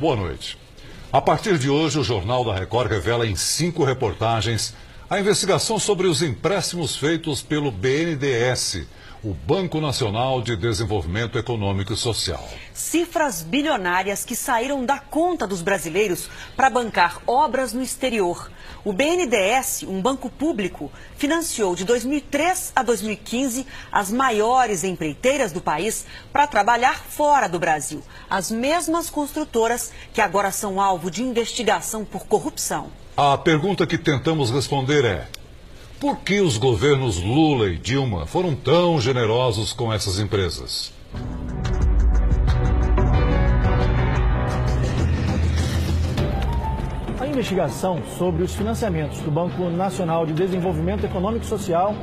Boa noite. A partir de hoje, o Jornal da Record revela em 5 reportagens a investigação sobre os empréstimos feitos pelo BNDES, o Banco Nacional de Desenvolvimento Econômico e Social. Cifras bilionárias que saíram da conta dos brasileiros para bancar obras no exterior. O BNDES, um banco público, financiou de 2003 a 2015 as maiores empreiteiras do país para trabalhar fora do Brasil. As mesmas construtoras que agora são alvo de investigação por corrupção. A pergunta que tentamos responder é: por que os governos Lula e Dilma foram tão generosos com essas empresas? A investigação sobre os financiamentos do Banco Nacional de Desenvolvimento Econômico e Social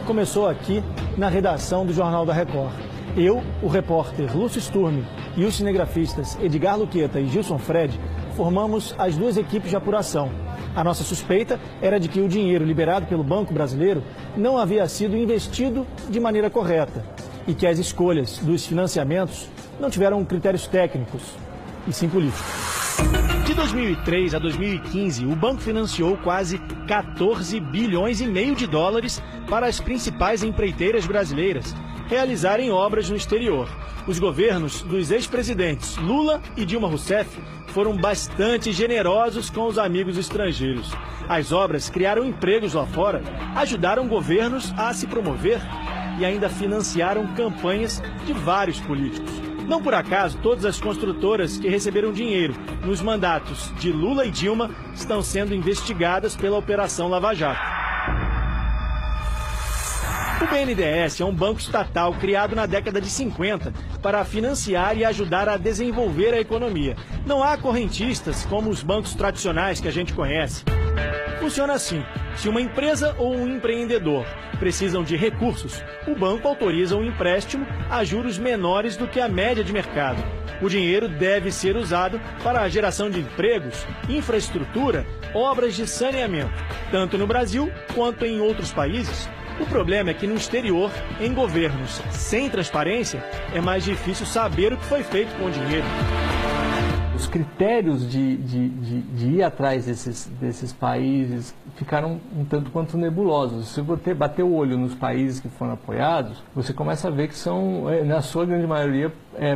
começou aqui na redação do Jornal da Record. Eu, o repórter Lúcio Sturmi e os cinegrafistas Edgar Luqueta e Gilson Fred formamos as 2 equipes de apuração. A nossa suspeita era de que o dinheiro liberado pelo Banco Brasileiro não havia sido investido de maneira correta e que as escolhas dos financiamentos não tiveram critérios técnicos, e sim políticos. De 2003 a 2015, o banco financiou quase 14 bilhões e meio de dólares para as principais empreiteiras brasileiras realizarem obras no exterior. Os governos dos ex-presidentes Lula e Dilma Rousseff foram bastante generosos com os amigos estrangeiros. As obras criaram empregos lá fora, ajudaram governos a se promover e ainda financiaram campanhas de vários políticos. Não por acaso, todas as construtoras que receberam dinheiro nos mandatos de Lula e Dilma estão sendo investigadas pela Operação Lava Jato. O BNDES é um banco estatal criado na década de 50 para financiar e ajudar a desenvolver a economia. Não há correntistas como os bancos tradicionais que a gente conhece. Funciona assim: se uma empresa ou um empreendedor precisam de recursos, o banco autoriza um empréstimo a juros menores do que a média de mercado. O dinheiro deve ser usado para a geração de empregos, infraestrutura, obras de saneamento, tanto no Brasil quanto em outros países. O problema é que no exterior, em governos sem transparência, é mais difícil saber o que foi feito com o dinheiro. Os critérios de ir atrás desses países ficaram um tanto quanto nebulosos. Se você bater o olho nos países que foram apoiados, você começa a ver que são, na sua grande maioria,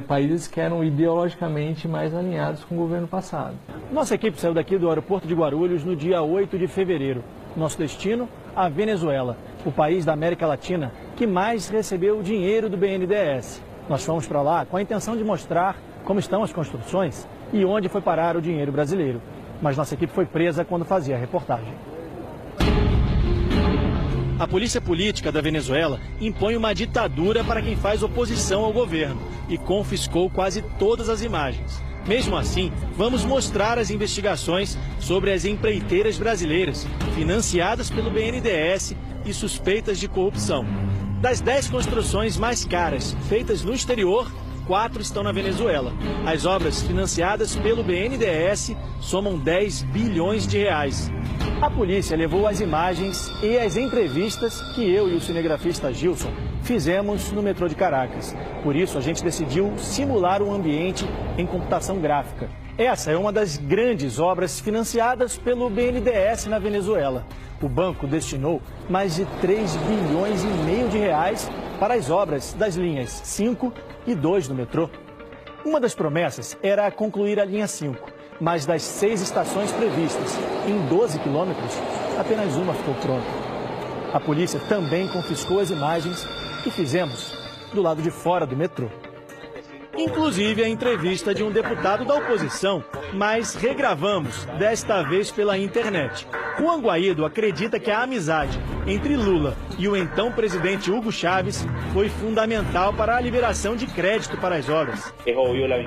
países que eram ideologicamente mais alinhados com o governo passado. Nossa equipe saiu daqui do aeroporto de Guarulhos no dia 8 de fevereiro. Nosso destino, a Venezuela, o país da América Latina que mais recebeu dinheiro do BNDES. Nós fomos para lá com a intenção de mostrar como estão as construções e onde foi parar o dinheiro brasileiro. Mas nossa equipe foi presa quando fazia a reportagem. A polícia política da Venezuela impõe uma ditadura para quem faz oposição ao governo e confiscou quase todas as imagens. Mesmo assim, vamos mostrar as investigações sobre as empreiteiras brasileiras, financiadas pelo BNDES e suspeitas de corrupção. Das 10 construções mais caras feitas no exterior, 4 estão na Venezuela. As obras financiadas pelo BNDES somam 10 bilhões de reais. A polícia levou as imagens e as entrevistas que eu e o cinegrafista Gilson fizemos no metrô de Caracas. Por isso, a gente decidiu simular um ambiente em computação gráfica. Essa é uma das grandes obras financiadas pelo BNDES na Venezuela. O banco destinou mais de 3 bilhões e meio de reais para as obras das linhas 5 e 2 do metrô. Uma das promessas era concluir a linha 5, mas das 6 estações previstas em 12 quilômetros, apenas uma ficou pronta. A polícia também confiscou as imagens que fizemos do lado de fora do metrô. Inclusive a entrevista de um deputado da oposição, mas regravamos, desta vez pela internet. Juan Guaido acredita que a amizade entre Lula e o então presidente Hugo Chávez foi fundamental para a liberação de crédito para as obras.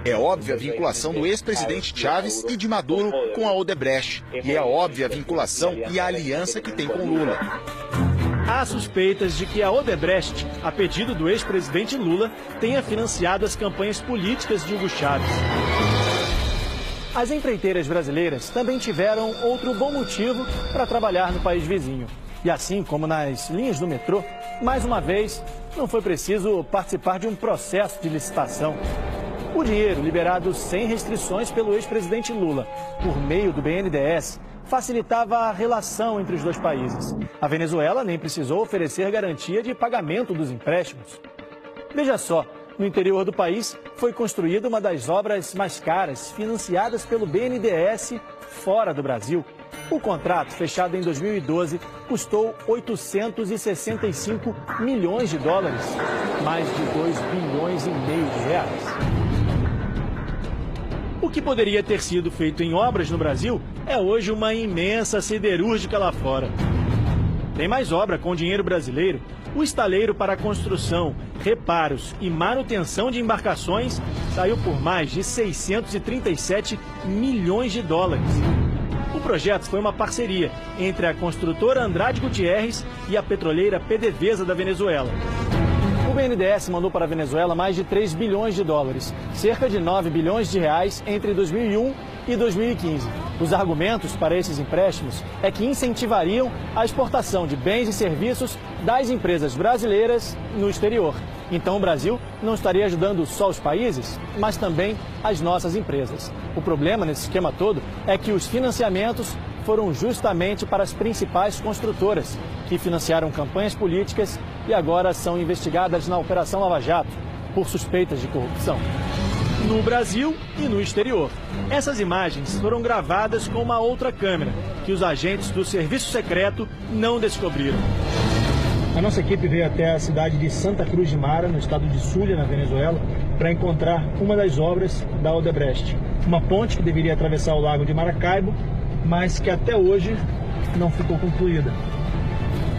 É óbvia a vinculação do ex-presidente Chávez e de Maduro com a Odebrecht. E é óbvia a vinculação e a aliança que tem com Lula. Há suspeitas de que a Odebrecht, a pedido do ex-presidente Lula, tenha financiado as campanhas políticas de Hugo Chávez. As empreiteiras brasileiras também tiveram outro bom motivo para trabalhar no país vizinho. E assim como nas linhas do metrô, mais uma vez, não foi preciso participar de um processo de licitação. O dinheiro, liberado sem restrições pelo ex-presidente Lula, por meio do BNDES, facilitava a relação entre os dois países. A Venezuela nem precisou oferecer garantia de pagamento dos empréstimos. Veja só, no interior do país foi construída uma das obras mais caras financiadas pelo BNDES fora do Brasil. O contrato, fechado em 2012, custou 865 milhões de dólares, mais de 2,5 bilhões de reais. O que poderia ter sido feito em obras no Brasil é hoje uma imensa siderúrgica lá fora. Tem mais obra com dinheiro brasileiro. O estaleiro para construção, reparos e manutenção de embarcações saiu por mais de 637 milhões de dólares. O projeto foi uma parceria entre a construtora Andrade Gutierrez e a petroleira PDVSA da Venezuela. O BNDES mandou para a Venezuela mais de 3 bilhões de dólares, cerca de 9 bilhões de reais entre 2001 e 2015. Os argumentos para esses empréstimos é que incentivariam a exportação de bens e serviços das empresas brasileiras no exterior. Então o Brasil não estaria ajudando só os países, mas também as nossas empresas. O problema nesse esquema todo é que os financiamentos foram justamente para as principais construtoras, que financiaram campanhas políticas e agora são investigadas na Operação Lava Jato por suspeitas de corrupção. No Brasil e no exterior. Essas imagens foram gravadas com uma outra câmera, que os agentes do Serviço Secreto não descobriram. A nossa equipe veio até a cidade de Santa Cruz de Mara, no estado de Zulia, na Venezuela, para encontrar uma das obras da Odebrecht. Uma ponte que deveria atravessar o lago de Maracaibo, mas que até hoje não ficou concluída.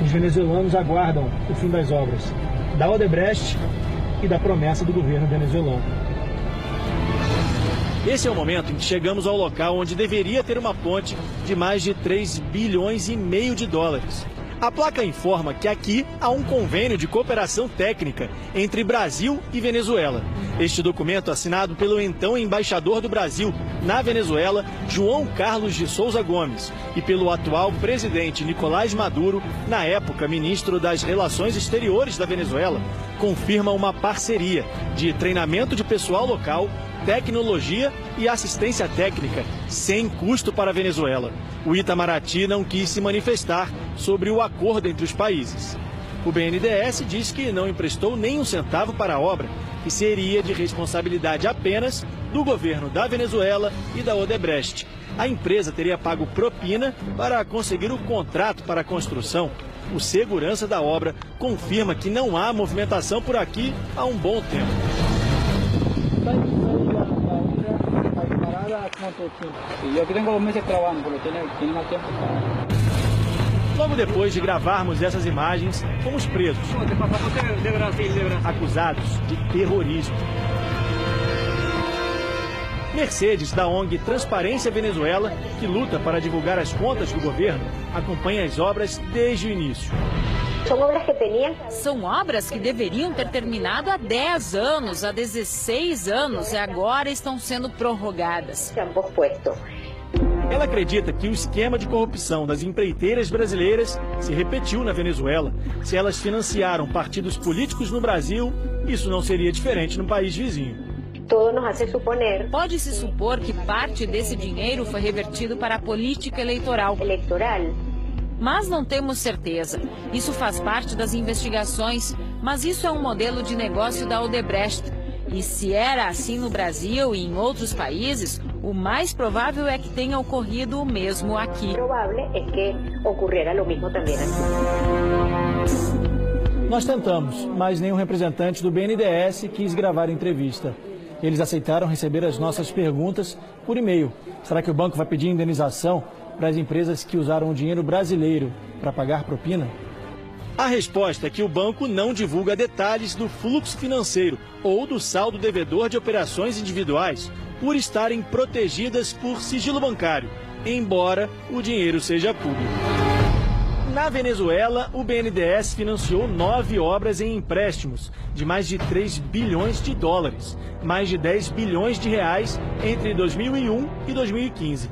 Os venezuelanos aguardam o fim das obras da Odebrecht e da promessa do governo venezuelano. Esse é o momento em que chegamos ao local onde deveria ter uma ponte de mais de 3,5 bilhões de dólares. A placa informa que aqui há um convênio de cooperação técnica entre Brasil e Venezuela. Este documento, assinado pelo então embaixador do Brasil na Venezuela, João Carlos de Souza Gomes, e pelo atual presidente Nicolás Maduro, na época ministro das Relações Exteriores da Venezuela, confirma uma parceria de treinamento de pessoal local, tecnologia e assistência técnica, sem custo para a Venezuela. O Itamaraty não quis se manifestar sobre o acordo entre os países. O BNDES diz que não emprestou nem um centavo para a obra, que seria de responsabilidade apenas do governo da Venezuela e da Odebrecht. A empresa teria pago propina para conseguir o contrato para a construção. O segurança da obra confirma que não há movimentação por aqui há um bom tempo. Logo depois de gravarmos essas imagens, fomos presos, acusados de terrorismo. Mercedes, da ONG Transparência Venezuela, que luta para divulgar as contas do governo, acompanha as obras desde o início. São obras que deveriam ter terminado há 10 anos, há 16 anos e agora estão sendo prorrogadas. Ela acredita que o esquema de corrupção das empreiteiras brasileiras se repetiu na Venezuela. Se elas financiaram partidos políticos no Brasil, isso não seria diferente no país vizinho. Pode-se supor que parte desse dinheiro foi revertido para a política eleitoral. Mas não temos certeza. Isso faz parte das investigações, mas isso é um modelo de negócio da Odebrecht. E se era assim no Brasil e em outros países, o mais provável é que tenha ocorrido o mesmo aqui. Nós tentamos, mas nenhum representante do BNDES quis gravar a entrevista. Eles aceitaram receber as nossas perguntas por e-mail. Será que o banco vai pedir indenização para as empresas que usaram o dinheiro brasileiro para pagar propina? A resposta é que o banco não divulga detalhes do fluxo financeiro ou do saldo devedor de operações individuais, por estarem protegidas por sigilo bancário, embora o dinheiro seja público. Na Venezuela, o BNDES financiou 9 obras em empréstimos de mais de 3 bilhões de dólares, mais de 10 bilhões de reais entre 2001 e 2015.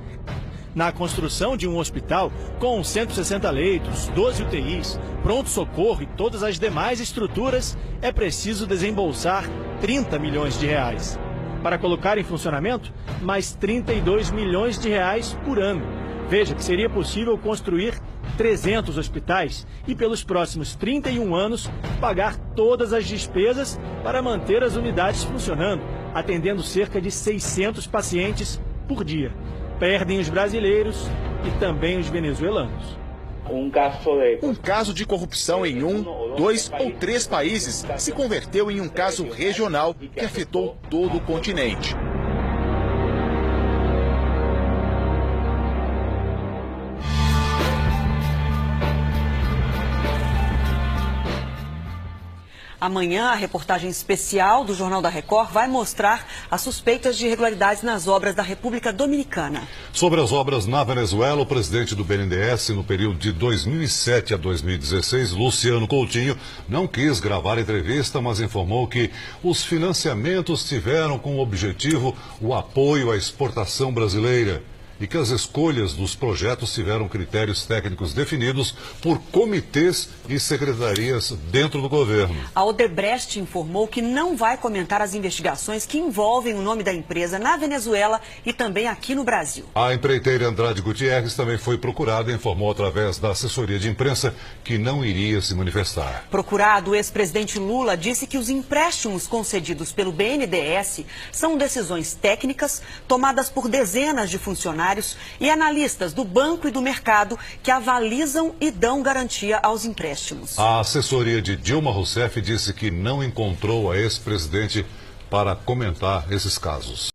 Na construção de um hospital com 160 leitos, 12 UTIs, pronto-socorro e todas as demais estruturas, é preciso desembolsar 30 milhões de reais. Para colocar em funcionamento, mais 32 milhões de reais por ano. Veja que seria possível construir 300 hospitais e, pelos próximos 31 anos, pagar todas as despesas para manter as unidades funcionando, atendendo cerca de 600 pacientes por dia. Perdem os brasileiros e também os venezuelanos. Um caso de corrupção em 1, 2 ou 3 países se converteu em um caso regional que afetou todo o continente. Amanhã, a reportagem especial do Jornal da Record vai mostrar as suspeitas de irregularidades nas obras da República Dominicana. Sobre as obras na Venezuela, o presidente do BNDES, no período de 2007 a 2016, Luciano Coutinho, não quis gravar a entrevista, mas informou que os financiamentos tiveram como objetivo o apoio à exportação brasileira e que as escolhas dos projetos tiveram critérios técnicos definidos por comitês e secretarias dentro do governo. A Odebrecht informou que não vai comentar as investigações que envolvem o nome da empresa na Venezuela e também aqui no Brasil. A empreiteira Andrade Gutierrez também foi procurada e informou através da assessoria de imprensa que não iria se manifestar. Procurado, o ex-presidente Lula disse que os empréstimos concedidos pelo BNDES são decisões técnicas tomadas por dezenas de funcionários e analistas do banco e do mercado que avalizam e dão garantia aos empréstimos. A assessoria de Dilma Rousseff disse que não encontrou a ex-presidente para comentar esses casos.